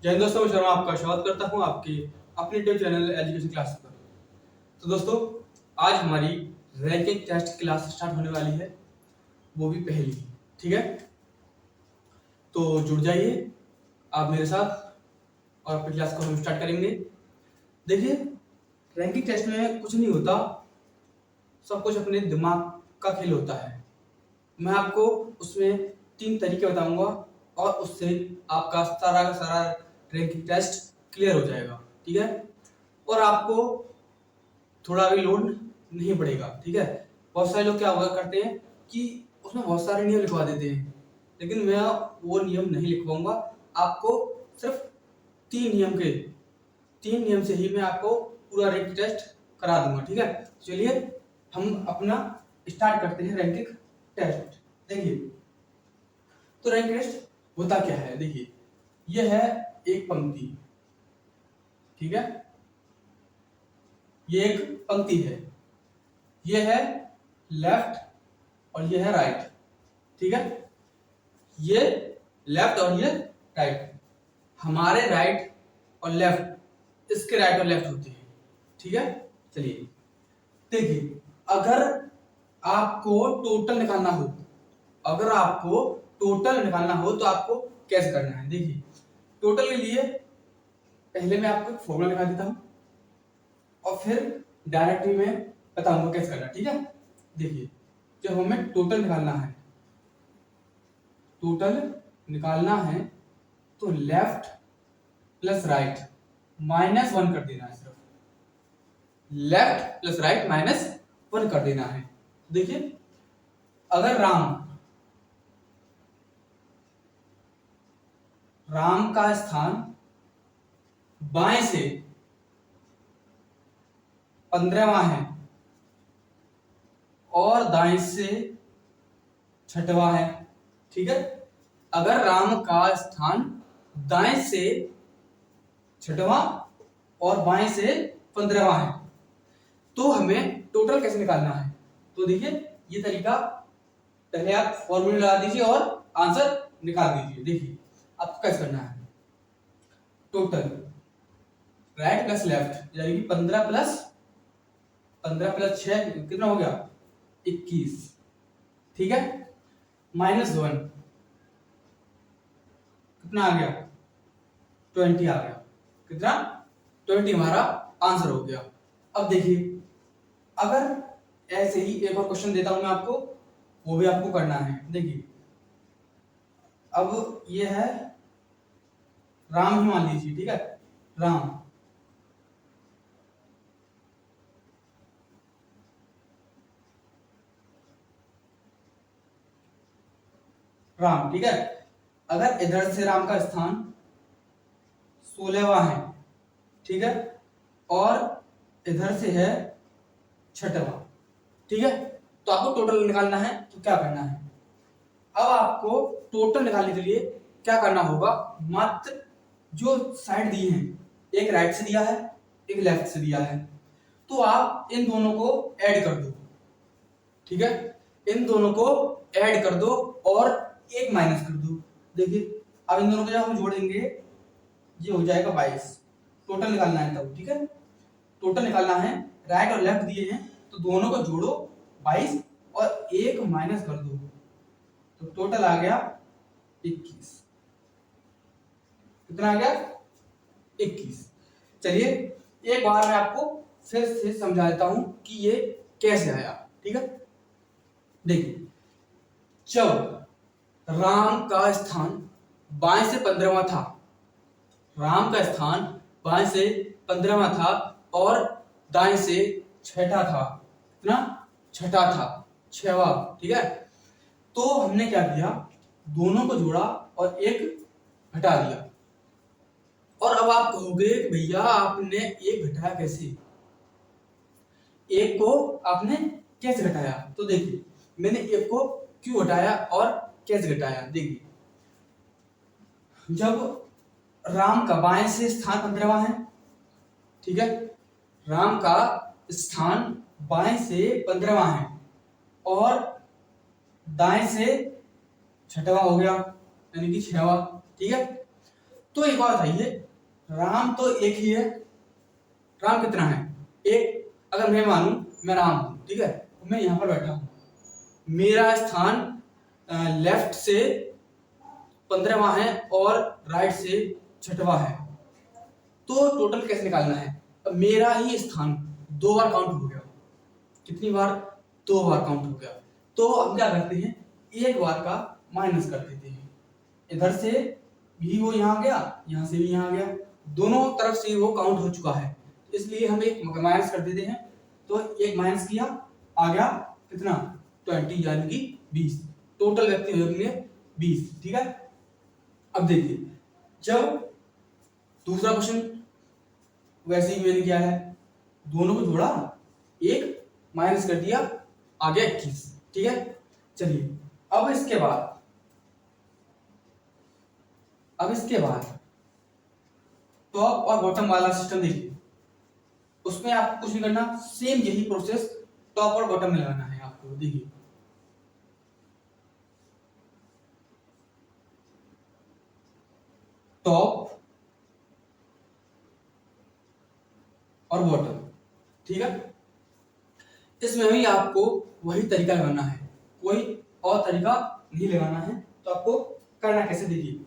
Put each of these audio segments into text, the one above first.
जय हिंद दोस्तों, मैं शर्मा आपका स्वागत करता हूं आपके अपने यूट्यूब चैनल एजुकेशन क्लास पर। तो दोस्तों, आज हमारी रैंकिंग टेस्ट क्लास स्टार्ट होने वाली है, वो भी पहली। ठीक है, तो जुड़ जाइए आप मेरे साथ और अपनी क्लास को हम स्टार्ट करेंगे। देखिए, रैंकिंग टेस्ट में कुछ नहीं होता, सब कुछ अपने दिमाग का खेल होता है। मैं आपको उसमें 3 तरीके बताऊंगा और उससे आपका सारा का सारा रैंकिंग टेस्ट क्लियर हो जाएगा। ठीक है, और आपको थोड़ा भी लोड नहीं पड़ेगा। ठीक है, बहुत सारे लोग क्या हुआ करते हैं कि उसमें बहुत सारे नियम लिखवा देते हैं, लेकिन मैं वो नियम नहीं लिखवाऊंगा। आपको सिर्फ 3 नियम से ही मैं आपको पूरा रैंकिंग टेस्ट करा दूंगा। ठीक है, चलिए हम अपना स्टार्ट करते हैं रैंकिंग टेस्ट। देखिए, तो रैंक टेस्ट होता क्या है। देखिए, यह है एक पंक्ति। ठीक है, ये एक पंक्ति है, ये है लेफ्ट और ये है राइट। ठीक है, ये लेफ्ट और ये राइट। हमारे राइट और लेफ्ट इसके राइट और लेफ्ट होते हैं। ठीक है, चलिए देखिए, अगर आपको टोटल निकालना हो, तो आपको कैसे करना है। देखिए, टोटल के लिए पहले मैं आपको फॉर्मूला लिखा देता हूं और फिर डायरेक्टली मैं बताऊंगा कैसे करना है। ठीक है, देखिए, जब हमें टोटल निकालना है तो लेफ्ट प्लस राइट -1 कर देना है। सिर्फ लेफ्ट प्लस राइट -1 कर देना है। देखिए, अगर राम का स्थान बाएं से 15वां है और दाएं से 6वां है। ठीक है, अगर राम का स्थान दाएं से 6वां और बाएं से 15वां है तो हमें टोटल कैसे निकालना है। तो देखिए, ये तरीका पहले आप फॉर्मूला लगा दीजिए और आंसर निकाल दीजिए। देखिए, आपको कैसे करना है। टोटल राइट प्लस लेफ्ट, यानी कि 15 प्लस 6 कितना हो गया, 21। ठीक है, -1 कितना आ गया, 20 आ गया। कितना, 20 हमारा आंसर हो गया। अब देखिए, अगर ऐसे ही एक और क्वेश्चन देता हूं मैं आपको, वो भी आपको करना है। देखिए, अब ये है राम ही मान लीजिए। ठीक है, राम ठीक है, अगर इधर से राम का स्थान 16वां है, ठीक है, और इधर से है 6वां। ठीक है, तो आपको टोटल निकालना है, तो क्या करना है। अब आपको टोटल निकालने के लिए क्या करना होगा, मात्र जो साइड दी हैं, एक राइट से दिया है, एक लेफ्ट से दिया है, तो आप इन दोनों को ऐड कर दो। ठीक है, इन दोनों को ऐड कर दो और एक माइनस कर दो। देखिए, अब इन दोनों को जब हम जोड़ेंगे ये हो जाएगा 22। टोटल निकालना है तब। ठीक है, टोटल निकालना है, राइट और लेफ्ट दिए हैं तो दोनों को जोड़ो 22 और एक माइनस कर दो, तो टोटल आ गया 21। कितना आ गया, 21। चलिए एक बार मैं आपको फिर से समझा देता हूं कि ये कैसे आया। ठीक है, देखिए, जब राम का स्थान बाएं से 15वां था, राम का स्थान बाएं से 15वां था और दाएं से 6ठा था। कितना, 6ठा था, 6वां। ठीक है, तो हमने क्या किया, दोनों को जोड़ा और एक घटा दिया। और अब आप कहोगे कि भैया आपने एक घटाया कैसे, एक को आपने कैसे घटाया। तो देखिए, मैंने एक को क्यों घटाया और कैसे घटाया। देखिए, जब राम का बाएं से स्थान 15वां है, ठीक है, राम का स्थान बाएं से 15वां है और दाएं से 6वां हो गया, यानी कि 6वां। ठीक है, तो एक बात बताइए, राम तो एक ही है, राम कितना है? एक। अगर मैं मानूं मैं राम हूं, ठीक है, मैं यहाँ पर बैठा हूं, मेरा स्थान लेफ्ट से 15वां है और राइट से 6वां है, तो टोटल कैसे निकालना है? अब मेरा ही स्थान 2 बार काउंट हो गया। कितनी बार? 2 बार काउंट हो गया। तो हम क्या करते हैं, एक बार का माइनस कर देते हैं। इधर से भी वो यहाँ गया, यहाँ से भी यहाँ गया, दोनों तरफ से वो काउंट हो चुका है, इसलिए हम एक माइनस कर देते हैं। तो एक माइनस किया, आ गया कितना? 20 यानी कि 20। टोटल व्यक्ति होंगे 20, ठीक है। अब देखिए, जब दूसरा क्वेश्चन वैसे ही मैंने किया है, दोनों को जोड़ा, एक माइनस कर दिया, आ गया 21, ठीक है। चलिए अब इसके बाद टॉप और बॉटम वाला सिस्टम देखिए, उसमें आपको कुछ नहीं करना, सेम यही प्रोसेस टॉप और बॉटम में लगाना है आपको। देखिए टॉप और बॉटम, ठीक है। इसमें भी आपको वही तरीका लगाना है, कोई और तरीका नहीं लगाना है। तो आपको करना कैसे, देखिए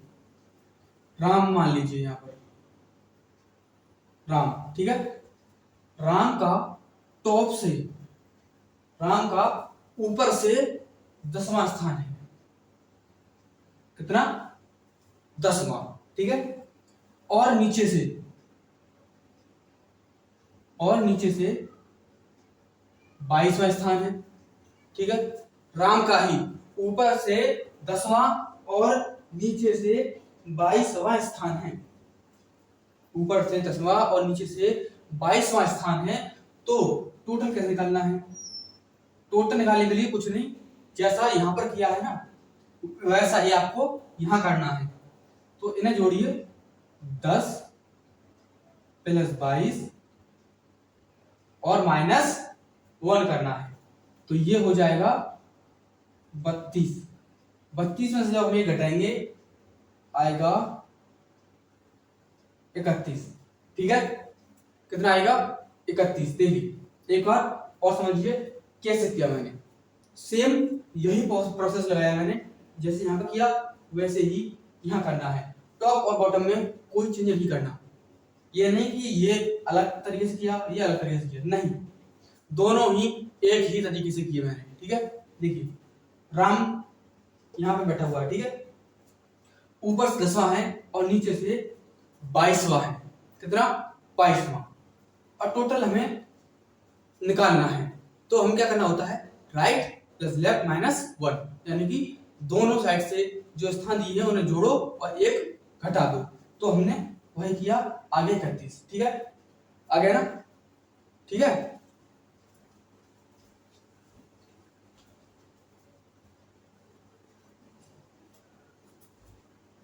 राम मान लीजिए, यहां पर राम, ठीक है। राम का टॉप से, राम का ऊपर से 10वां स्थान है, कितना? 10वां, ठीक है। और नीचे से 22वां स्थान है, ठीक है। राम का ही ऊपर से 10वां और नीचे से 22वां स्थान है, ऊपर से 10वां और नीचे से 22वां स्थान है। तो टोटल कैसे निकालना है? टोटल निकालने के लिए कुछ नहीं, जैसा यहां पर किया है ना, वैसा ही आपको यहां करना है। तो इन्हें जोड़िए, 10 + 22 और -1 करना है, तो ये हो जाएगा 32। 32 में से जब हम ये घटाएंगे आएगा 31, ठीक है। कितना आएगा? 31। देखिए एक बार और समझिए कैसे किया मैंने, सेम यही प्रोसेस लगाया मैंने, जैसे यहाँ पे किया वैसे ही यहाँ करना है। टॉप और बॉटम में कोई चेंज नहीं करना, ये नहीं कि ये अलग तरीके से किया, ये अलग तरीके से किया, नहीं, दोनों ही एक ही तरीके से किए मैंने, ठीक है। देखिए राम यहाँ पे बैठा हुआ है, ठीक है, ऊपर से 10वां है और नीचे से 22वां है, कितना? 22वां। और टोटल हमें निकालना है, तो हम क्या करना होता है, राइट प्लस लेफ्ट -1, यानी कि दोनों साइड से जो स्थान दिए हैं उन्हें जोड़ो और एक घटा दो। तो हमने वही किया, आगे 31, ठीक है, आ गया ना, ठीक है।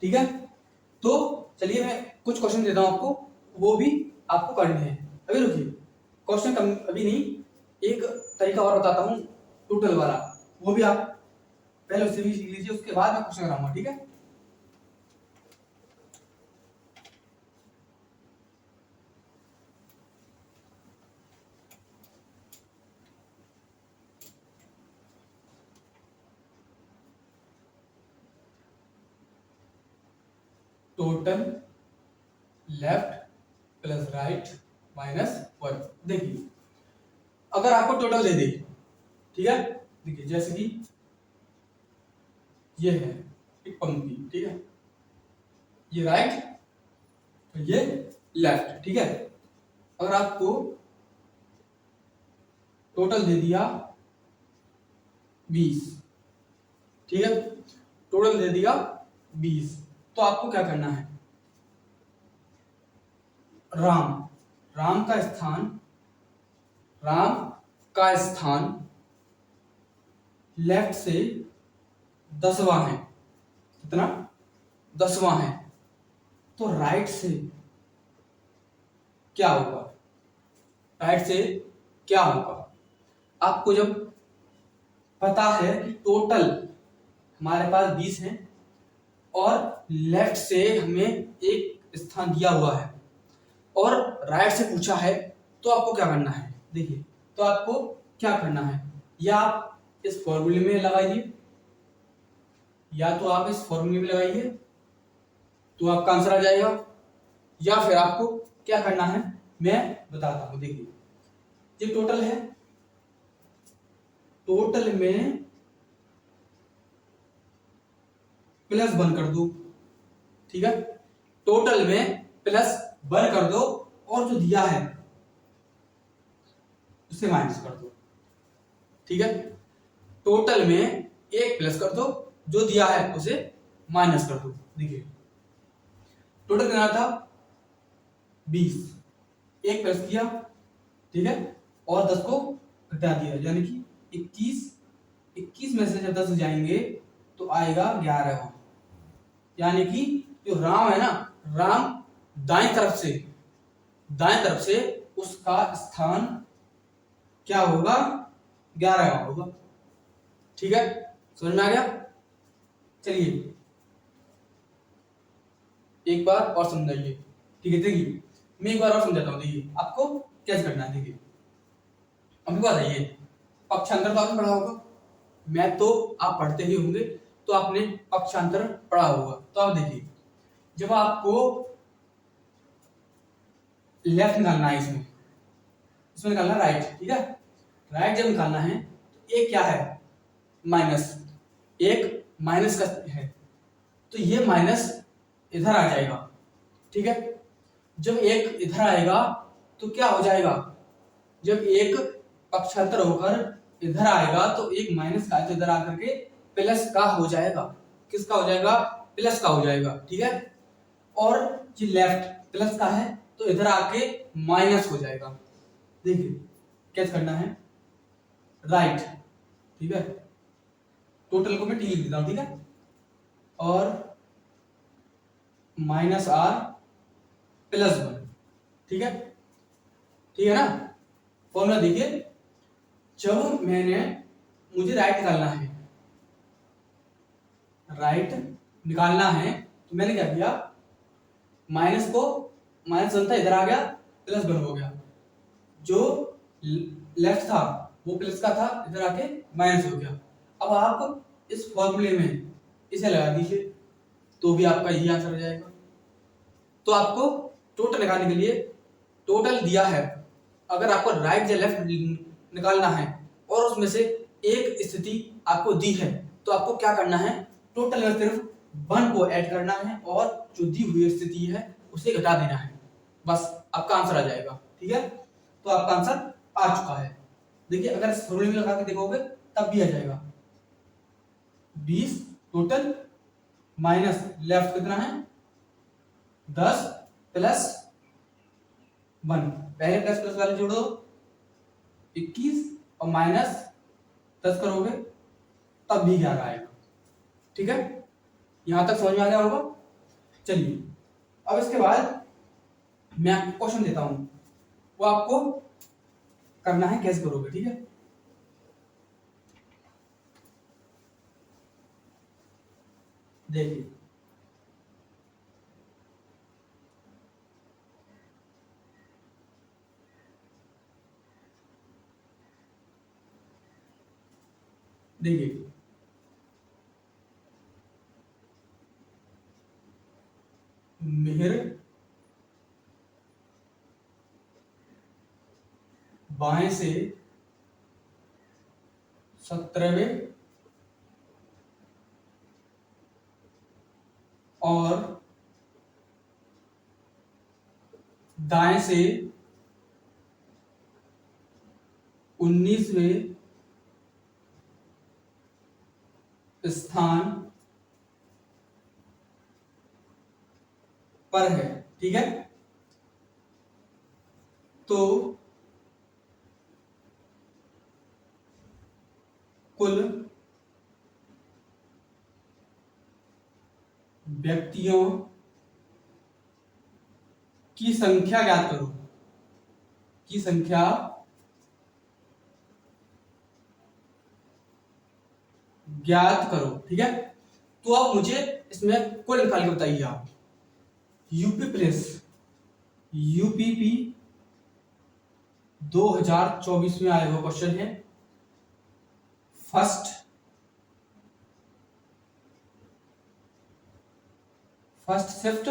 ठीक है, तो चलिए मैं कुछ क्वेश्चन देता हूं आपको, वो भी आपको करने हैं। अभी रुकिए, क्वेश्चन अभी नहीं, एक तरीका और बताता हूं टोटल वाला, वो भी आप पहले उससे भी सीख लीजिए, उसके बाद मैं क्वेश्चन कराऊंगा, ठीक है। Total left plus right -1। देखिए अगर आपको टोटल दे दे, ठीक है, देखिए जैसे कि ये है एक पंक्ति, ठीक है, ये राइट तो ये लेफ्ट, ठीक है। अगर आपको टोटल दे दिया 20, ठीक है, टोटल दे दिया 20, तो आपको क्या करना है, राम का स्थान लेफ्ट से 10वां है, कितना? 10वां है, तो राइट से क्या होगा? राइट से क्या होगा? आपको जब पता है कि टोटल हमारे पास 20 है और लेफ्ट से हमें एक स्थान दिया हुआ है और राइट से पूछा है, तो आपको क्या करना है? देखिए, तो आपको क्या करना है, या आप इस फॉर्मूले में लगाइए, या तो आप इस फॉर्मूले में लगाइए तो आपका आंसर आ जाएगा, या फिर आपको क्या करना है मैं बताता हूं। देखिए, ये टोटल है, टोटल में प्लस 1 कर दो, ठीक है, टोटल में प्लस 1 कर दो और जो दिया है उसे माइनस कर दो, ठीक है, टोटल में एक प्लस कर दो, जो दिया है उसे माइनस कर दो। देखिए, टोटल कितना था 20, एक प्लस किया, ठीक है, और 10 को घटा दिया, यानी कि 21, 21 में से जब 10 जाएंगे तो आएगा 11, यानी कि जो राम है ना, राम दाएं तरफ से उसका स्थान क्या होगा, 11 होगा, ठीक है, समझ में आ गया? चलिए एक बार और समझाइए, ठीक है, देखिए मैं एक बार और समझाता हूँ। देखिए आपको कैसे करना है, देखिए अभी बताइए, पक्षांतर तो आपने पढ़ा होगा, मैं तो आप पढ़ते ही होंगे, तो आपने पक्षांतर पढ़ा होगा। तो आप देखिए, जब आपको लेफ्ट निकालना है, इसमें निकालना राइट, ठीक है, राइट जब निकालना है तो एक क्या है, माइनस, एक माइनस का है, तो ये माइनस इधर आ जाएगा, ठीक है, जब एक इधर आएगा तो क्या हो जाएगा, जब एक पक्षांतर होकर इधर आएगा तो एक माइनस का तो इधर आकर के प्लस का हो जाएगा, किसका हो जाएगा, प्लस का हो जाएगा, ठीक है, और ये लेफ्ट प्लस का है तो इधर आके माइनस हो जाएगा। देखिए कैसे करना है, राइट, ठीक है, टोटल को मैं टी लिख देता हूं, ठीक है, और माइनस आर प्लस 1, ठीक है, ठीक है ना। फॉर्मूला देखिए, जब मुझे राइट निकालना है तो मैंने क्या किया, माइनस को, माइनस 1 था इधर आ गया, प्लस 1 हो गया, जो लेफ्ट था वो प्लस का था, इधर आके माइनस हो गया। अब आप इस फॉर्मूले में इसे लगा दीजिए तो भी आपका यही आंसर आ जाएगा। तो आपको टोटल निकालने के लिए, टोटल दिया है, अगर आपको राइट या लेफ्ट निकालना है और उसमें से एक स्थिति आपको दी है, तो आपको क्या करना है, टोटल में सिर्फ 1 को ऐड करना है और जो दी हुई स्थिति है उसे घटा देना है, बस आपका आंसर आ जाएगा, ठीक है। तो आपका आंसर आ चुका है। देखिए अगर इस फॉर्मूले में लगा के देखोगे तब भी आ जाएगा, 20 टोटल माइनस लेफ्ट कितना है 10 प्लस 1, पहले प्लस प्लस वाले जोड़ो 21 और माइनस 10 करोगे तब भी 11 आएगा, ठीक है, यहां तक समझ में आ गया होगा। चलिए अब इसके बाद मैं आपको क्वेश्चन देता हूं, वो आपको करना है, कैसे करोगे, ठीक है। देखिए देखिए मिहिर बाएं से 17वें और दाएं से 19वें स्थान पर है, ठीक है। तो कुल व्यक्तियों की संख्या ज्ञात करो, की संख्या ज्ञात करो, ठीक है। तो आप मुझे इसमें कुल निकाल के बताइए आप, यूपी प्रेस यूपीपी 2024 में आया हुआ क्वेश्चन है। फर्स्ट शिफ्ट,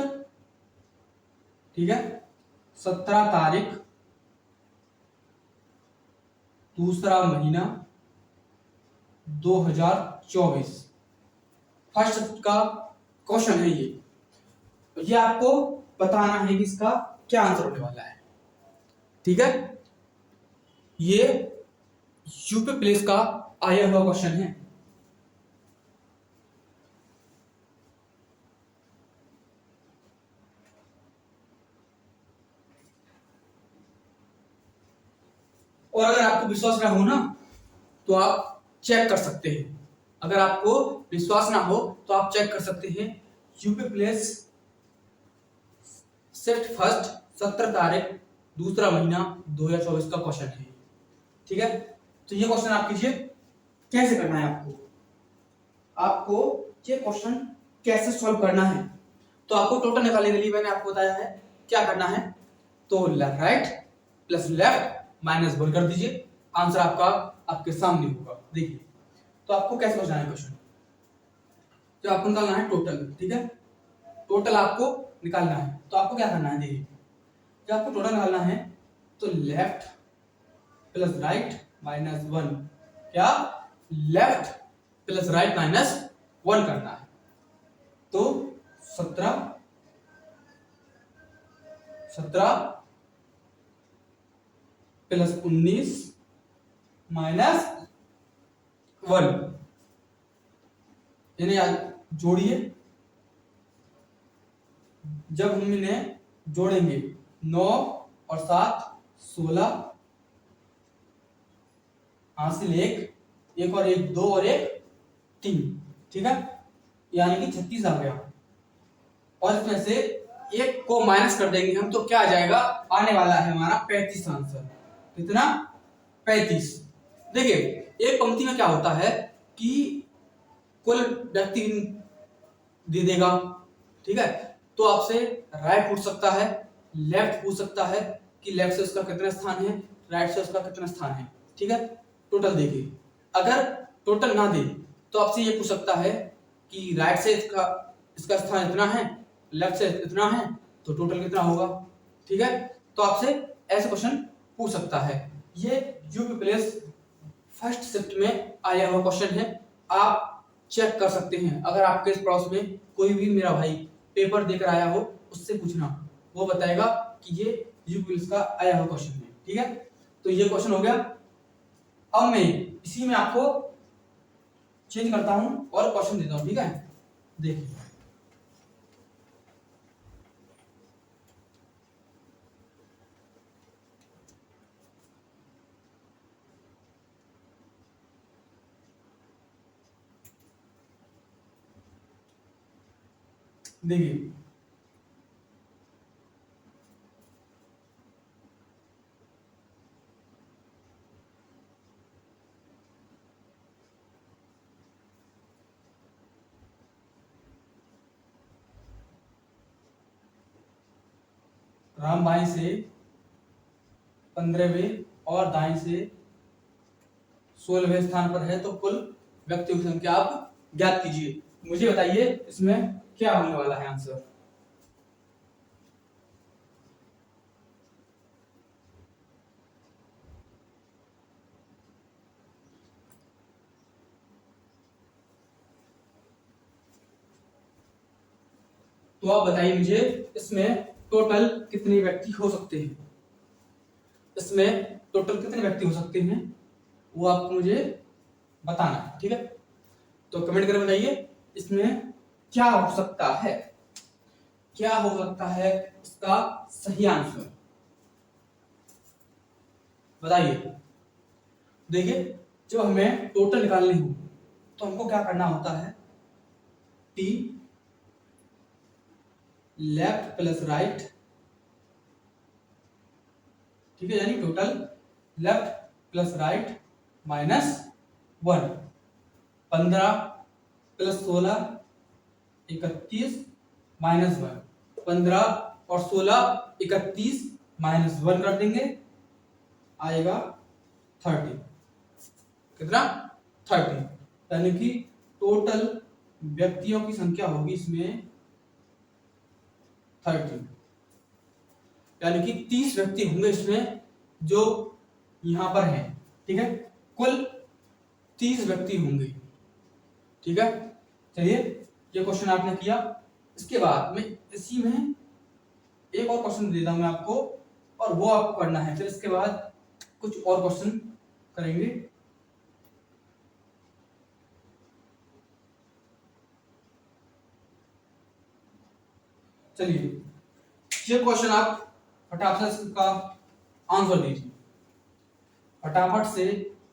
ठीक है, 17 तारीख, दूसरा महीना 2024, फर्स्ट शिफ्ट का क्वेश्चन है ये आपको बताना है कि इसका क्या आंसर होने वाला है। ठीक है, ये यूपी प्लेस का आया हुआ क्वेश्चन है। और अगर आपको विश्वास ना हो ना तो आप चेक कर सकते हैं। अगर आपको विश्वास ना हो तो आप चेक कर सकते हैं। यूपी प्लेस शिफ्ट फर्स्ट 17 तारीख, दूसरा महीना 2024 का क्वेश्चन है। ठीक है, तो ये क्वेश्चन आप कीजिए। कैसे करना है आपको ये क्वेश्चन कैसे सॉल्व करना है, तो आपको टोटल निकालने के लिए मैंने आपको बताया है क्या करना है। तो राइट प्लस लेफ्ट माइनस 1 कर दीजिए, आंसर आपका आपके सामने होगा। देखिए, तो आपको कैसे समझना है क्वेश्चन, जो आपको निकालना है टोटल। ठीक है, टोटल आपको निकालना है, तो आपको क्या करना है। देखिए, जब आपको टोटल निकालना है तो लेफ्ट प्लस राइट माइनस 1, क्या लेफ्ट प्लस राइट माइनस 1 करना है। तो 17 प्लस 19 माइनस 1, यानी जोड़िए। जब हम इन्हें जोड़ेंगे 9 और 7 16, हासिल 1 और 1 2 और 1 3, ठीक है, यानी कि 36 आ गया। और इसमें से 1 को माइनस कर देंगे हम तो क्या आ जाएगा, आने वाला है हमारा 35 आंसर। कितना, 35। देखिए, एक पंक्ति में क्या होता है कि कुल व्यक्ति दे देगा। ठीक है, तो आपसे राइट पूछ सकता है, लेफ्ट पूछ सकता है कि लेफ्ट से उसका कितना स्थान है, राइट से उसका कितना स्थान है। ठीक है, टोटल देखिए, अगर टोटल ना दे तो आपसे ये पूछ सकता है कि राइट से इसका स्थान इतना है, लेफ्ट से इतना है, तो टोटल कितना होगा। ठीक है, तो आपसे ऐसे क्वेश्चन पूछ सकता है। ये यूपी प्लेस फर्स्ट शिफ्ट में आया हुआ क्वेश्चन है, आप चेक कर सकते हैं। अगर आपके इस पड़ोस में कोई भी मेरा भाई पेपर देकर आया हो, उससे पूछना, वो बताएगा कि ये यूपी प्लेस का आया हुआ क्वेश्चन है। ठीक है, तो ये क्वेश्चन हो गया। अब मैं इसी में आपको चेंज करता हूं और क्वेश्चन देता हूं। ठीक है, देखिए, देखिए, राम बाई से 15वें और दाएं से 16वें स्थान पर है, तो कुल व्यक्तियों की संख्या आप ज्ञात कीजिए। मुझे बताइए इसमें क्या होने वाला है आंसर। तो आप बताइए मुझे इसमें टोटल कितने व्यक्ति हो सकते हैं, इसमें टोटल कितने व्यक्ति हो सकते हैं, वो आपको मुझे बताना है। ठीक है, तो कमेंट करके बताइए इसमें क्या हो सकता है, क्या हो सकता है इसका सही आंसर बताइए। देखिए, जब हमें टोटल निकालनी हो तो हमको क्या करना होता है, टी लेफ्ट प्लस राइट, ठीक है, यानी total left plus right minus 1, 15 plus 16 31 minus 1, 15 और 16 31 -1 कर देंगे, आएगा 30। कितना? 30। यानी कि टोटल व्यक्तियों की संख्या होगी इसमें 30। यानी कि 30 व्यक्ति होंगे इसमें जो यहां पर हैं। ठीक है, कुल 30 व्यक्ति होंगे। ठीक है, चलिए ये क्वेश्चन आपने किया। इसके बाद मैं इसी में एक और क्वेश्चन देता हूं मैं आपको, और वो आपको करना है। फिर इसके बाद कुछ और क्वेश्चन करेंगे। चलिए ये क्वेश्चन आप फटाफट से इसका आंसर दीजिए। फटाफट से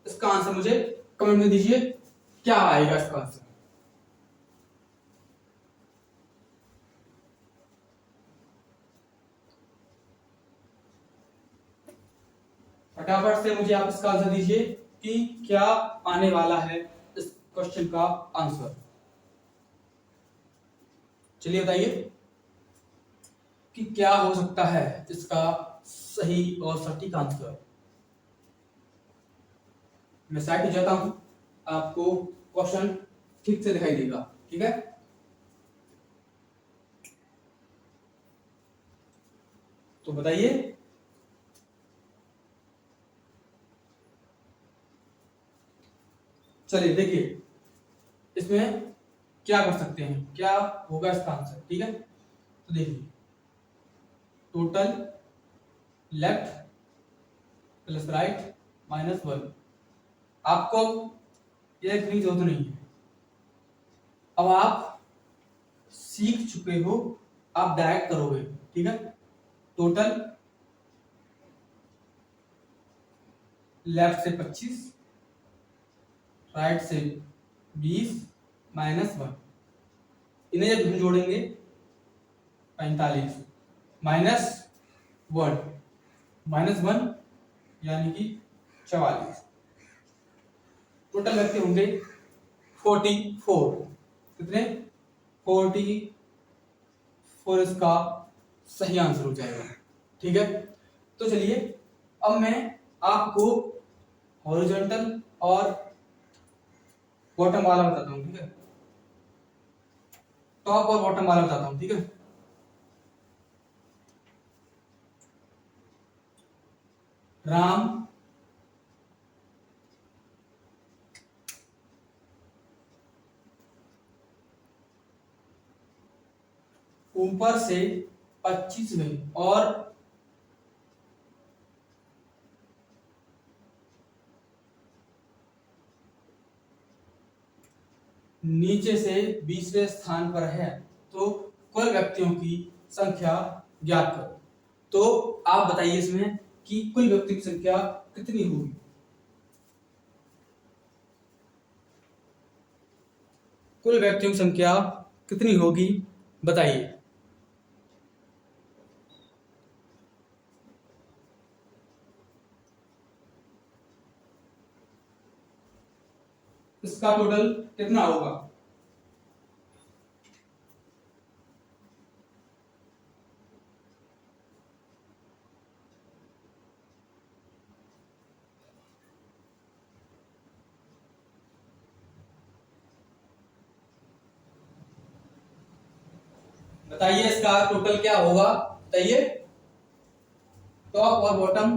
इसका आंसर मुझे कमेंट में दीजिए, क्या आएगा इसका आंसर। फटाफट से मुझे आप इसका आंसर दीजिए कि क्या आने वाला है इस क्वेश्चन का आंसर। चलिए बताइए कि क्या हो सकता है इसका सही और सटीक आंसर। मैं साइड पे जाता हूं, आपको क्वेश्चन ठीक से दिखाई देगा। ठीक है, तो बताइए। चलिए देखिए इसमें क्या कर सकते हैं, क्या होगा इसका आंसर। ठीक है, तो देखिए टोटल लेफ्ट प्लस राइट -1। आपको ये लिखने की जरूरत नहीं है, अब आप सीख चुके हो, आप डायरेक्ट करोगे। ठीक है, टोटल लेफ्ट से 25, राइट से 20 -1, इन्हें जब हम जोड़ेंगे 45 -1 यानी कि 44। टोटल व्यक्ति होंगे 44। कितने? 44 इसका सही आंसर हो जाएगा। ठीक है, तो चलिए अब मैं आपको हॉरिजॉन्टल और बॉटम वाला बताता हूं। ठीक है, टॉप और बॉटम वाला बताता हूं। ठीक है, राम ऊपर से 25वें और नीचे से 20वें स्थान पर है, तो कुल व्यक्तियों की संख्या ज्ञात करो। तो आप बताइए इसमें कि कुल व्यक्ति की संख्या कितनी होगी। कुल व्यक्तियों की संख्या कितनी होगी बताइए। इसका टोटल कितना होगा? बताइए इसका टोटल क्या होगा, बताइए। टॉप और बॉटम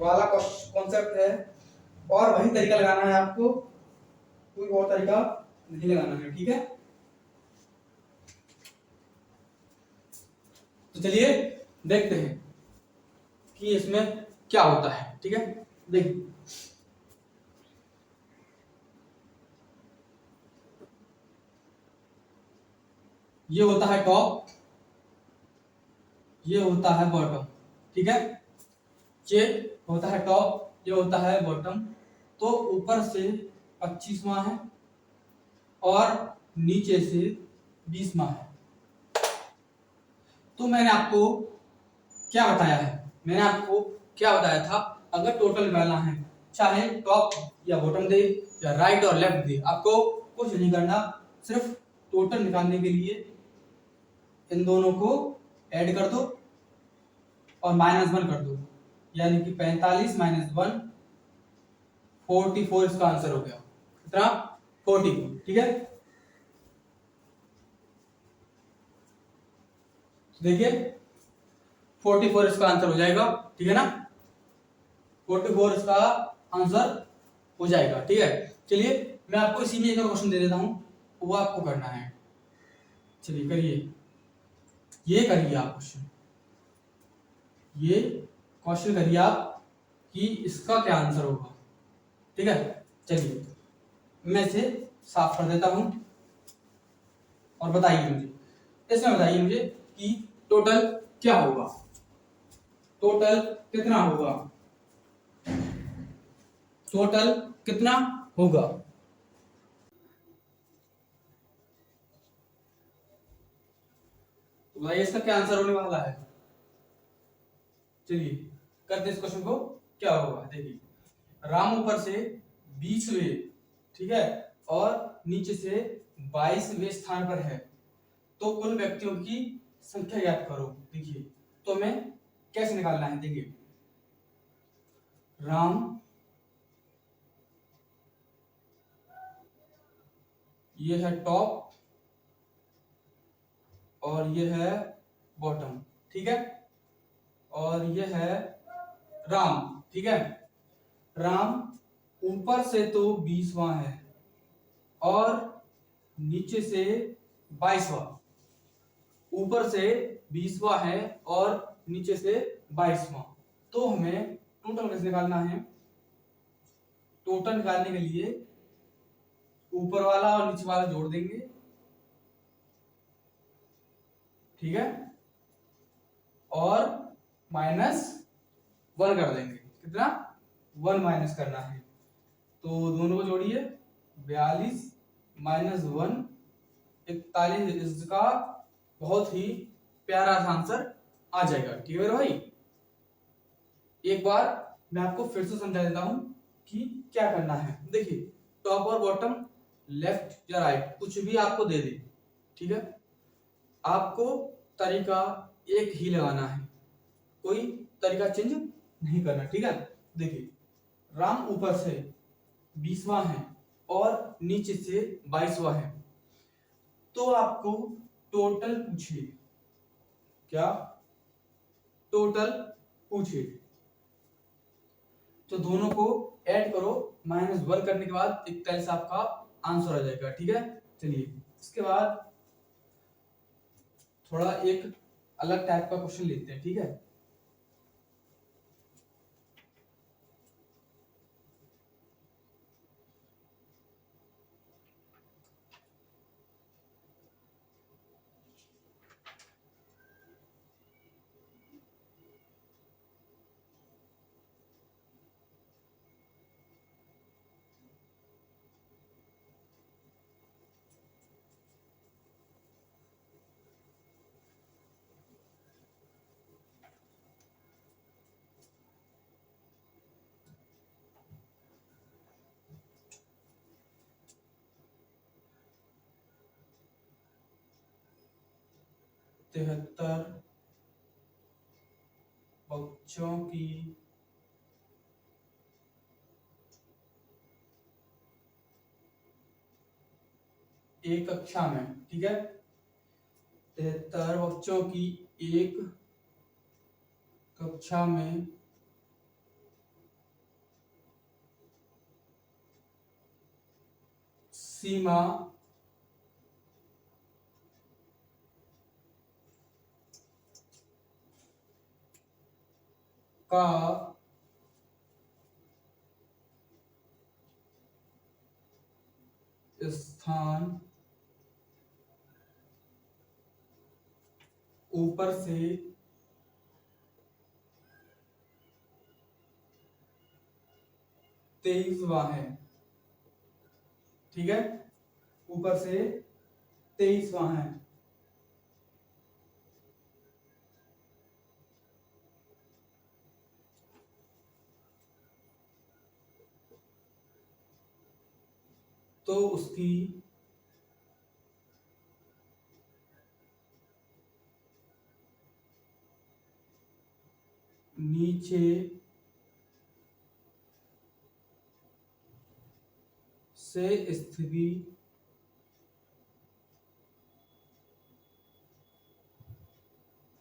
वाला कॉन्सेप्ट है, और वही तरीका लगाना है आपको, कोई और तरीका नहीं लगाना है। ठीक है, तो चलिए देखते हैं कि इसमें क्या होता है। ठीक है, देखिए ये होता है टॉप, ये होता है बॉटम। ठीक है, ये होता है टॉप, ये होता है बॉटम। तो ऊपर से 25वां है और नीचे से 20वां है। तो मैंने आपको क्या बताया है, मैंने आपको क्या बताया था, अगर टोटल निकालना है, चाहे टॉप या बॉटम दे या राइट और लेफ्ट दे, आपको कुछ नहीं करना, सिर्फ टोटल निकालने के लिए इन दोनों को ऐड कर दो और -1 कर दो, यानी कि 45 - 1 44 इसका आंसर हो गया। कितना? 44। ठीक है, देखिए 44 इसका आंसर हो जाएगा। ठीक है ना, 44 इसका आंसर हो जाएगा। ठीक है, चलिए मैं आपको इसी में एक और क्वेश्चन दे देता हूं, वो आपको करना है। चलिए करिए, ये करिए आप क्वेश्चन, ये क्वेश्चन करिए आप कि इसका क्या आंसर होगा। ठीक है, चलिए मैं इसे साफ कर देता हूं और बताइए मुझे, इसमें बताइए मुझे कि टोटल क्या होगा, टोटल कितना होगा, टोटल कितना होगा। तो बताइए इसका क्या आंसर होने वाला है। चलिए करते इस क्वेश्चन को, क्या होगा देखिए, राम ऊपर से 20वें, ठीक है, और नीचे से 22वें स्थान पर है, तो कुल व्यक्तियों की संख्या ज्ञात करो। देखिए तो हमें कैसे निकालना है, देखिए राम, ये है टॉप और ये है बॉटम। ठीक है, और ये है राम। ठीक है, राम ऊपर से तो 20वां है और नीचे से 22वां, ऊपर से 20वां है और नीचे से 22वां। तो हमें टोटल कैसे निकालना है, टोटल निकालने के लिए ऊपर वाला और नीचे वाला जोड़ देंगे। ठीक है, और -1 कर देंगे। कितना? 1 माइनस करना है, तो दोनों को जोड़िए, 42 - 1 41। इसका बहुत ही प्यारा सा आंसर आ जाएगा। ठीक है भाई, एक बार मैं आपको फिर से समझा देता हूं कि क्या करना है। देखिए टॉप और बॉटम, लेफ्ट या राइट, कुछ भी आपको दे दे, ठीक है, आपको तरीका एक ही लगाना है, कोई तरीका चेंज नहीं करना। ठीक है, देखिए राम ऊपर से 20वां है और नीचे से 22वां है, तो आपको टोटल पूछिए, क्या टोटल पूछिए, तो दोनों को ऐड करो, -1 करने के बाद 41 आपका आंसर आ जाएगा। ठीक है, चलिए इसके बाद थोड़ा एक अलग टाइप का क्वेश्चन लेते हैं। ठीक है, तिहत्तर बच्चों की एक कक्षा में, ठीक है, 73 बच्चों की एक कक्षा में सीमा का स्थान ऊपर से 23वां है। ठीक है, ऊपर से 23वां है, तो उसकी नीचे से स्थिति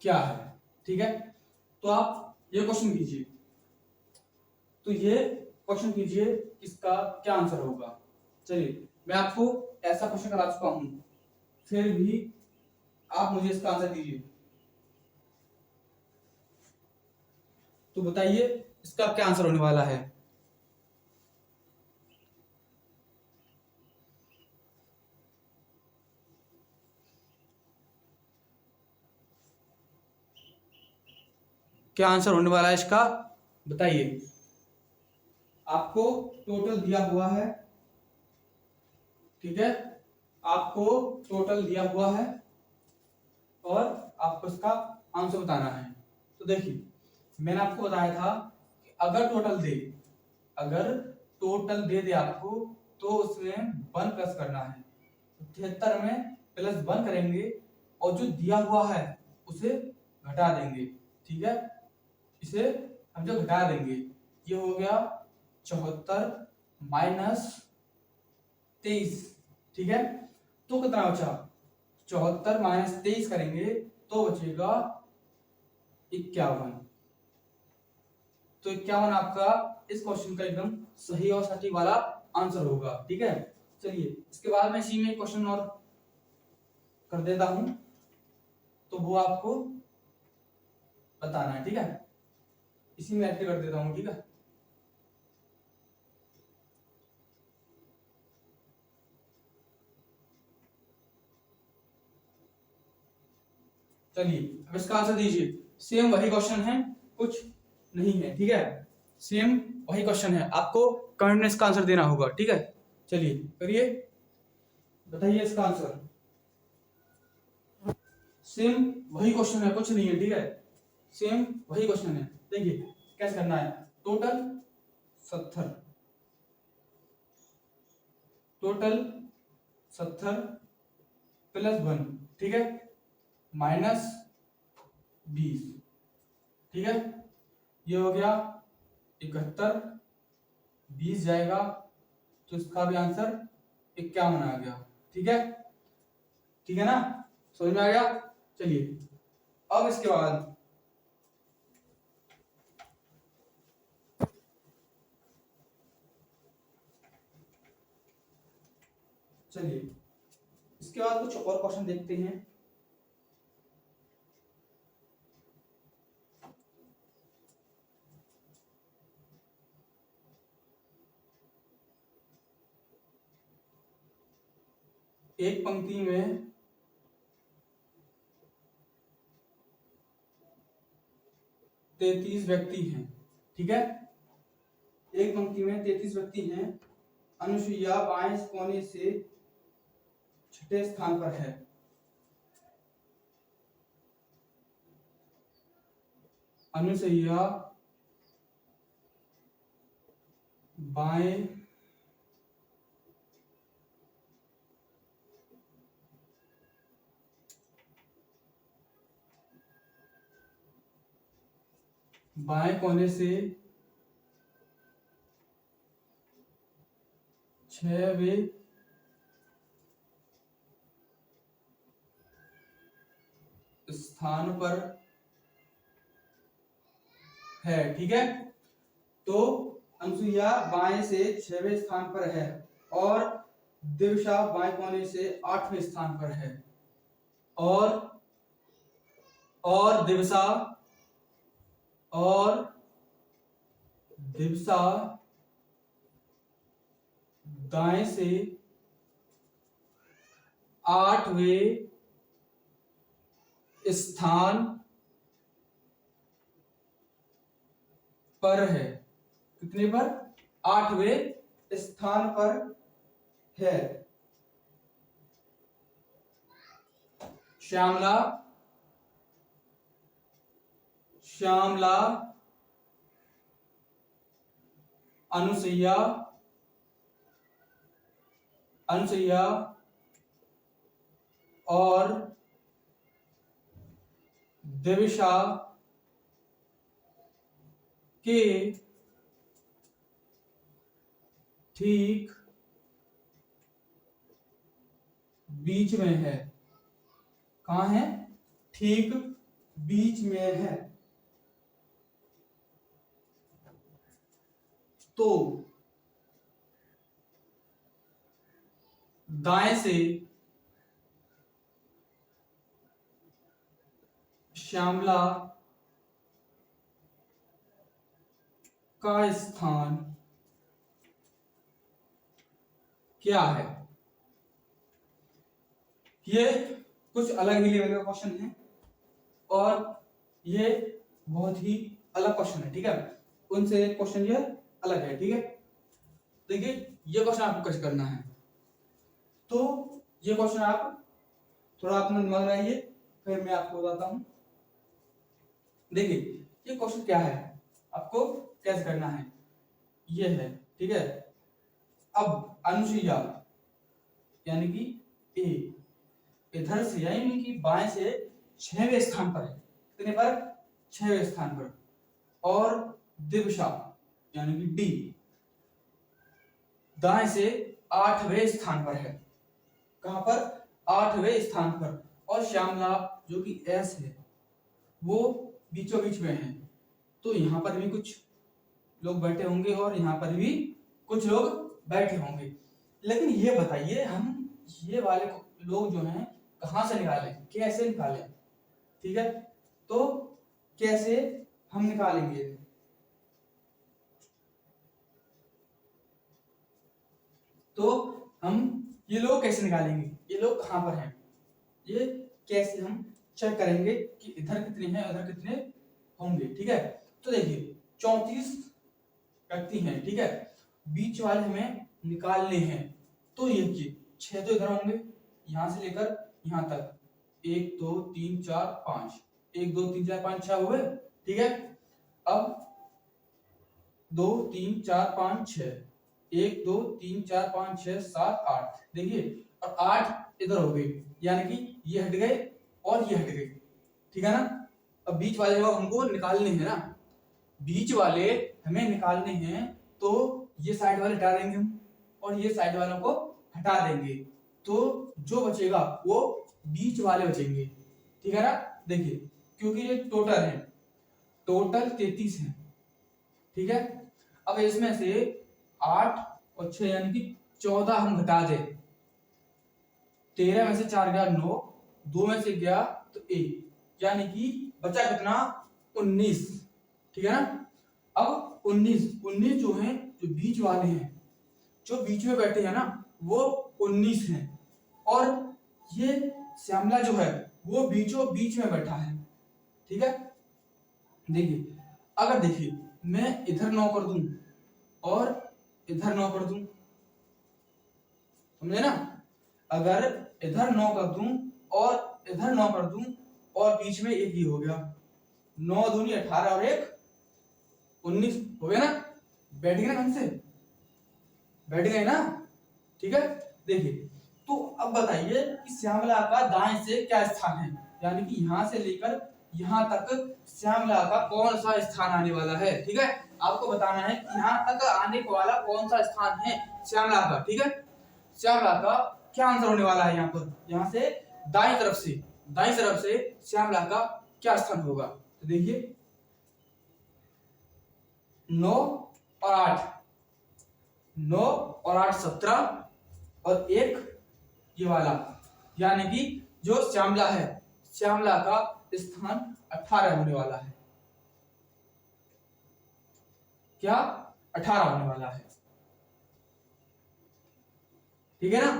क्या है। ठीक है, तो आप ये क्वेश्चन कीजिए, तो ये क्वेश्चन कीजिए इसका क्या आंसर होगा। चलिए मैं आपको ऐसा क्वेश्चन करा चुका हूं, फिर भी आप मुझे इसका आंसर दीजिए। तो बताइए इसका क्या आंसर होने वाला है। क्या आंसर होने वाला है इसका, बताइए। आपको टोटल दिया हुआ है, ठीक है, आपको टोटल दिया हुआ है और आपको इसका आंसर बताना है। तो देखिए मैंने आपको बताया था कि अगर टोटल दे दे आपको तो उसमें 1 प्लस करना है। 73 में +1 करेंगे और जो दिया हुआ है उसे घटा देंगे। ठीक है, इसे हम जो घटा देंगे ये हो गया 74 माइनस 23। ठीक है, तो कितना बचा, 74 माइनस 23 करेंगे तो बचेगा 51। तो 51 आपका इस क्वेश्चन का एकदम सही और सटीक वाला आंसर होगा। ठीक है, चलिए इसके बाद मैं इसी में एक क्वेश्चन और कर देता हूं, तो वो आपको बताना है। ठीक है, इसी में ऐड कर देता हूं। ठीक है, चलिए अब इसका आंसर दीजिए। सेम वही क्वेश्चन है, कुछ नहीं है। ठीक है, सेम वही क्वेश्चन है, आपको कमेंट में इसका आंसर देना होगा। ठीक है, चलिए करिए, बताइए इसका आंसर। सेम वही क्वेश्चन है, कुछ नहीं है। ठीक है, सेम वही क्वेश्चन है। देखिए कैसे करना है। टोटल 70, टोटल 70 +1, ठीक है, माइनस 20। ठीक है, ये हो गया 71, 20 जाएगा तो इसका भी आंसर 51 आ गया। ठीक है, ठीक है ना, समझ में आ गया। चलिए अब इसके बाद चलिए इसके बाद कुछ और क्वेश्चन देखते हैं। एक पंक्ति में 33 व्यक्ति हैं। ठीक है, एक पंक्ति में 33 व्यक्ति हैं। अनुसुईया बाएं कोने से 6ठे स्थान पर है। अनुसुईया बाएं बाएं कोने से 6वें स्थान पर है। ठीक है, तो अनुसुईया बाएं से 6वें स्थान पर है और दिव्या बाएं कोने से 8वें स्थान पर है। और दिव्या और दिव्या दाएं से 8वें स्थान पर है। कितने पर, 8वें स्थान पर है। श्यामला श्यामला अनुसुईया अनुसुईया और दिव्या के ठीक बीच में है। कहां है? ठीक बीच में है। तो दाएं से श्यामला का स्थान क्या है? ये कुछ अलग ही लेवल का क्वेश्चन है और ये बहुत ही अलग क्वेश्चन है, ठीक है। उनसे क्वेश्चन ये अलग है, ठीक है। देखिए ये क्वेश्चन आपको कैसे करना है, तो ये क्वेश्चन आप थोड़ा अपना दिमाग लगाइए, फिर मैं आपको बताता हूं। देखिए ये क्वेश्चन क्या है, आपको कैसे करना है, ये है, ठीक है। अब अनुसुईया यानी कि ए इधर से यानी कि बाएं से 6वें स्थान पर है। कितने पर? 6वें स्थान पर। और दिवसा यानी कि डी दाएं से 8वें स्थान पर है। कहां पर? 8वें स्थान पर। और श्यामला जो कि एस है वो बीचों बीच में है। तो यहां पर भी कुछ लोग बैठे होंगे और यहां पर भी कुछ लोग बैठे होंगे। लेकिन ये बताइए हम ये वाले लोग जो हैं कहां से निकालें, कैसे निकालें? ठीक है, तो कैसे हम निकालेंगे? तो हम ये लोग कैसे निकालेंगे, ये लोग कहां पर हैं, ये कैसे हम चेक करेंगे कि इधर कितने हैं उधर कितने होंगे, ठीक है। तो देखिए 34 व्यक्ति हैं, ठीक है। बीच वाले हमें निकालने हैं। तो ये 6 तो इधर होंगे, यहां से लेकर यहां तक 1 2 3 4 5, 1 2 3 4 5 6 हुए, ठीक है। अब 2 3 4 5 6, 1 2 3 4 5 6 7 8, देखिए और 8 इधर हो गए, यानी कि ये हट गए और ये हट गए, ठीक है ना। अब बीच वाले लोग हमको निकालने हैं ना, बीच वाले हमें निकालने हैं, तो ये साइड वाले हटा देंगे हम और ये साइड वालों को हटा देंगे, तो जो बचेगा वो बीच वाले बचेंगे, ठीक है ना। देखिए क्योंकि ये टोटल है, टोटल 33 है, ठीक है। अब इसमें से 8 और 6 यानी कि 14 हम घटा दे, 13 में से 4 गया 9, 2 में से गया तो 1, यानी कि बचा कितना? 19, ठीक है ना। अब 19 जो हैं, जो बीच वाले हैं, जो बीच में बैठे हैं ना, वो 19 हैं। और ये श्यामला जो है वो बीचों बीच में बैठा है, ठीक है। देखिए अगर देखिए मैं इधर 9 कर दूं और इधर 9 कर दूं, समझे ना। अगर इधर 9 कर दूं और इधर 9 कर दूं और बीच में एक ही हो गया, 9 दूनी 18 और 1 19 हो गया ना। बैठ गए ना, ढंग से बैठ गए ना, ठीक है। देखिए तो अब बताइए कि श्यामला का दाएं से क्या स्थान है, यानी कि यहां से लेकर यहां तक श्यामला का कौन सा स्थान आने वाला है, ठीक है। आपको बताना है कि यहां तक आने वाला कौन सा स्थान है श्यामला का, ठीक है। श्यामला का क्या आंसर होने वाला है यहाँ पर, यहाँ से दाएं तरफ से श्यामला का क्या स्थान होगा। तो देखिए 9 और 8, 9 और 8 17 और 1 ये वाला, यानी कि जो श्यामला है, श्यामला का स्थान 18 होने वाला है। क्या? 18 होने वाला है, ठीक है ना।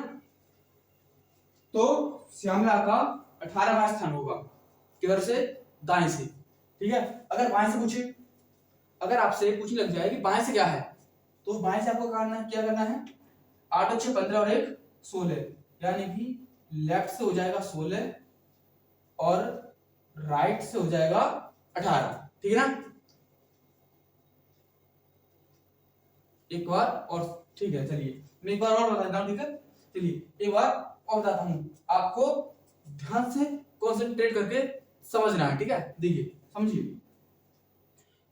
तो श्यामला का 18वां स्थान होगा, किधर से? दाएं से, ठीक है। अगर बाएं से पूछे, अगर आपसे पूछने लग जाए कि बाएं से क्या है, तो बाएं से आपको क्या करना है? 8 और 6 15 और 1 16, यानी कि लेफ्ट से हो जाएगा 16 और राइट से हो जाएगा 18, ठीक है ना। एक बार और, ठीक है, चलिए मैं एक बार और बताता हूं, ठीक है। चलिए एक बार और बताता हूं, आपको ध्यान से कंसंट्रेट करके समझना है, ठीक है। देखिए समझिए,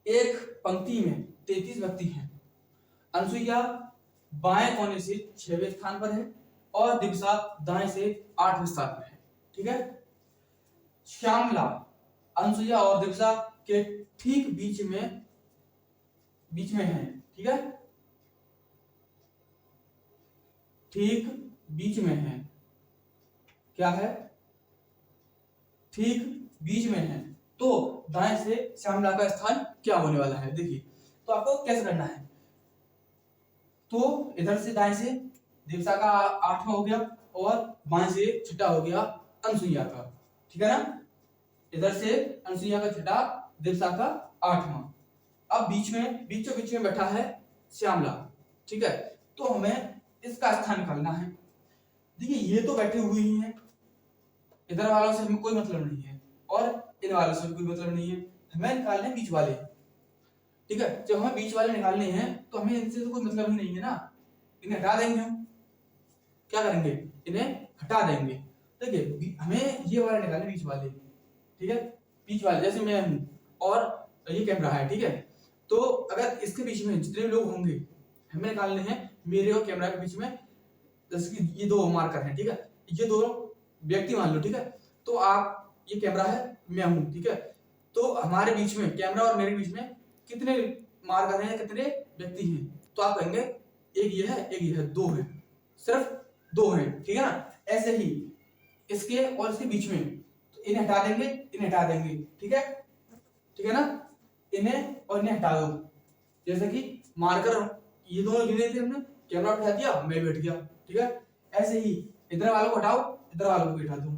एक पंक्ति में 33 व्यक्ति हैं। अनसुईया बाएं कोने से 6वें स्थान पर है और दिवसा दाएं से 8वें स्थान पर है। ठीक है। श्यामला अनसुईया और दिवसा के ठीक बीच में है। ठीक है, ठीक बीच में है। क्या है? ठीक बीच में है। तो दाएं से श्यामला का स्थान क्या होने वाला है? देखिए, तो आपको कैसे करना है? तो इधर से दाएं से दिवसा का 8वां हो गया और बाएं से छठा हो गया अनसुईया का। ठीक है ना? इधर से अनसुईया का छठा, दिवसा का 8वां। अब बीचों बीच में बैठा है श्यामला। ठीक है, तो हमें इसका स्थान निकालना है। देखिए, ये तो बैठे हुए ही हैं, इधर वालों से हमें कोई मतलब नहीं है और इन वालों से कोई मतलब नहीं है। हमें निकालने हैं बीच वाले। ठीक है, जब हमें बीच वाले निकालने हैं तो हमें इनसे तो कोई मतलब ही नहीं है ना, इन्हें हटा देंगे हम। क्या करेंगे? इन्हें हटा देंगे। देखिए, हमें ये वाले निकालने, बीच वाले। ठीक है, बीच वाले जैसे मैं हूं और ये कैमरा है। ठीक है, तो अगर इसके बीच में जितने लोग होंगे हमें निकालने हैं मेरे और कैमरा के बीच में। जैसे कि ये दो मार्कर हैं। ठीक है, ये दो व्यक्ति मान लो। ठीक है, तो आप, ये कैमरा है, मैं हूं। ठीक है, तो हमारे बीच में, कैमरा और मेरे बीच में कितने मार्कर हैं, कितने व्यक्ति हैं? तो आप कहेंगे एक ये है, एक ये है, दो है, सिर्फ दो हैं। ठीक है ना? ऐसे ही इसके और इसके बीच में, तो इन्हें हटा देंगे, इन्हें हटा देंगे। ठीक है, ठीक है ना? इन्हें और इन्हें हटा दो। जैसे कि मार्कर ये दोनों गिने थे हमने, कैमरा उठा दिया, मैं बैठ गया। ठीक है, ऐसे ही इधर वालों को हटाओ, इधर वालों को बैठा दो।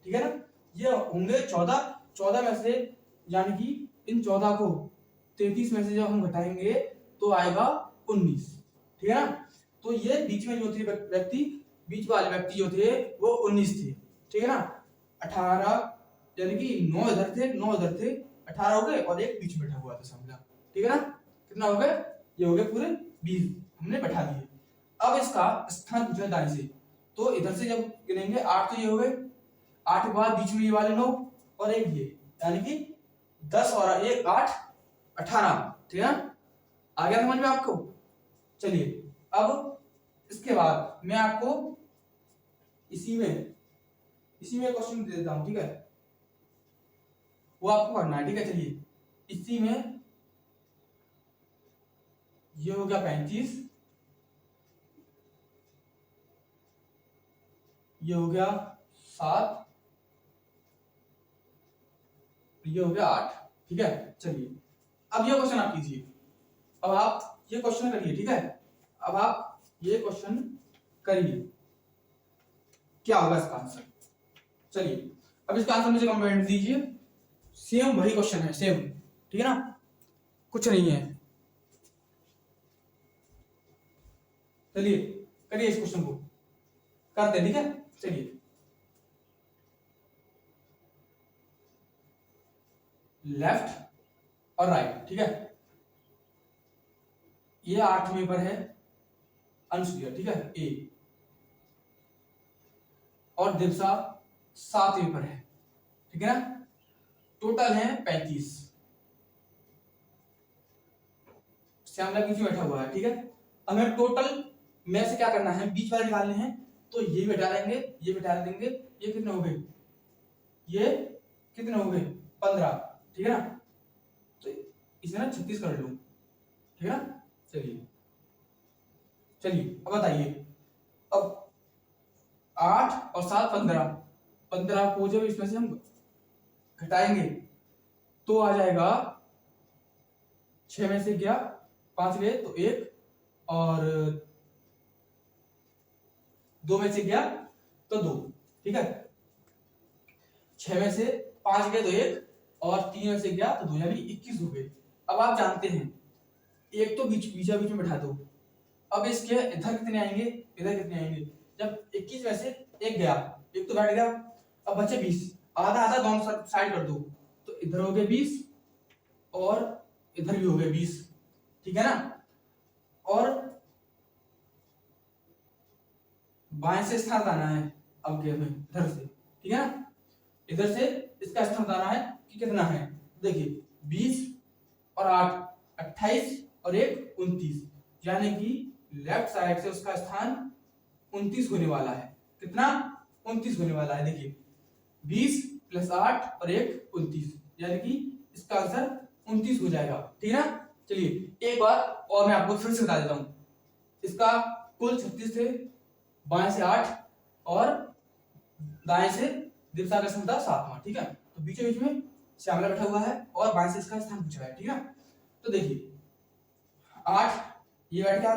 ठीक है ना? ये होंगे 14 में से, यानी कि इन 14 को 33 में से जब हम घटाएंगे तो आएगा 19। ठीक है ना? तो ये बीच में जो थे व्यक्ति, बीच वाले व्यक्ति जो थे वो 19 थे। ठीक है ना? 18, यानी कि 9 इधर थे, 9 इधर थे, 18 हो गए और एक बीच में बैठा हुआ था श्यामला। ठीक है ना? कितना हो गए? ये हो गए पूरे 20 हमने बैठा दिए। अब इसका स्थान पूछा दाएं से, तो इधर से जब गिनेंगे 8 तो ये हो गए, 8 के बाद बीच में ये वाले 9 और एक ये, यानी कि 10 और 1 8 18। ठीक है ना? आ गया समझ में आपको? चलिए, अब इसके बाद मैं आपको इसी में क्वेश्चन दे देता हूं। ठीक है, वो आपको करना है। ठीक है, चलिए, इसी में ये हो गया 35, ये हो गया 7, ये हो गया 8। ठीक है, चलिए, अब ये क्वेश्चन आप कीजिए। अब आप ये क्वेश्चन करिए। ठीक है, अब आप ये क्वेश्चन करिए, क्या होगा इसका आंसर। चलिए, अब इसका आंसर मुझे कमेंट दीजिए। सेम वही क्वेश्चन है, सेम। ठीक है ना? कुछ नहीं है। चलिए, करिए इस क्वेश्चन को, करते हैं। ठीक है, चलिए, लेफ्ट और राइट। ठीक है, ये 8वें पर है अनसुईया। ठीक है, ए, और दिवसा 7वें पर है। ठीक है ना? टोटल है 35। श्यामला बीच में बैठा हुआ है। ठीक है, हमें टोटल में से क्या करना है? बीच वाले निकालने हैं। तो ये बैठा देंगे, ये बैठा देंगे। ये कितने हो गए? ये कितने हो गए? 15। ठीक है ना? तो इसे ना 36 कर लो। ठीक है ना? चलिए, अब बताइए। अब 8 और 7 15, 15 को जब इसमें से हम घटाएंगे तो आ जाएगा 6 में से गया 5 गए तो 1, और 2 में से गया तो 2। ठीक है, 6 में से 5 गए तो 1 और 3 में से गया तो 2, यानी 21 हो गए। अब आप जानते हैं, एक तो बीच में बैठा दो। अब इसके इधर कितने आएंगे, इधर कितने आएंगे? जब 21 में से एक गया, एक तो बैठ गया, अब बचे 20, आधा आधा दोनों साइड कर दो। तो इधर हो गए 20 और इधर भी हो गए 20। ठीक है ना? और बाएं से स्थान बताना है अब के हमें इधर से। ठीक है ना? इधर से इसका स्थान बताना है कि कितना है। देखिए, 20 और 8 28 और 1 29, यानी कि लेफ्ट साइड से उसका स्थान 29 होने वाला है। कितना? 29 होने वाला है। देखिए 20 + 8 और 1 29, यानी कि इसका आंसर 29 हो जाएगा। ठीक है ना? चलिए एक बार और मैं आपको फिर से बता देता हूं। इसका कुल 36 थे, बाएं से 8 और दाएं से दिशा का क्षमता 7वां। ठीक है, तो बीचों बीच में श्यामला बैठा हुआ है और बाएं से इसका स्थान पूछा है। ठीक है, तो देखिए 8 ये बैठ गया,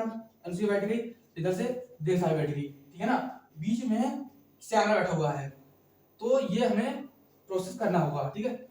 अंशु बैठ गई, इधर से दिशा बैठ गई। ठीक है ना, बीच में श्यामला बैठा हुआ है, तो ये हमें प्रोसेस करना होगा। ठीक है,